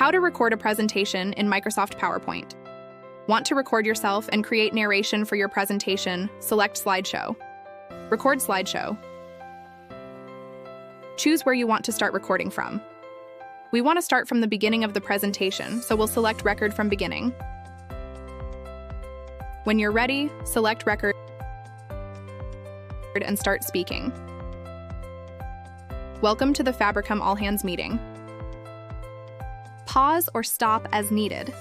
How to record a presentation in Microsoft PowerPoint. Want to record yourself and create narration for your presentation? Select Slideshow. Record slideshow. Choose where you want to start recording from. We want to start from the beginning of the presentation, so we'll select Record from Beginning. When you're ready, select Record and start speaking. Welcome to the Fabricam All Hands meeting. Pause or stop as needed.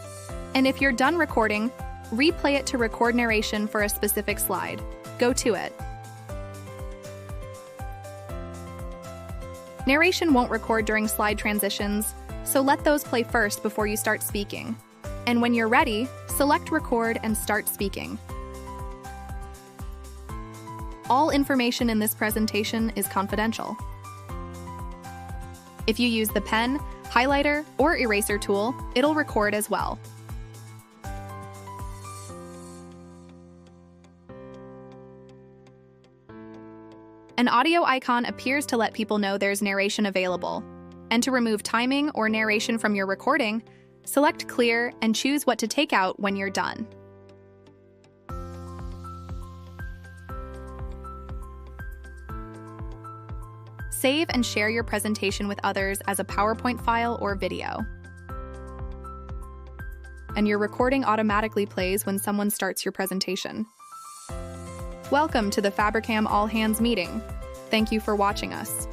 And if you're done recording, replay it to record narration for a specific slide. Go to it. Narration won't record during slide transitions, so let those play first before you start speaking. And when you're ready, select Record and start speaking. All information in this presentation is confidential. If you use the pen, highlighter, or eraser tool, it'll record as well. An audio icon appears to let people know there's narration available. And to remove timing or narration from your recording, select Clear and choose what to take out when you're done. Save and share your presentation with others as a PowerPoint file or video. And your recording automatically plays when someone starts your presentation. Welcome to the Fabricam All Hands meeting. Thank you for watching us.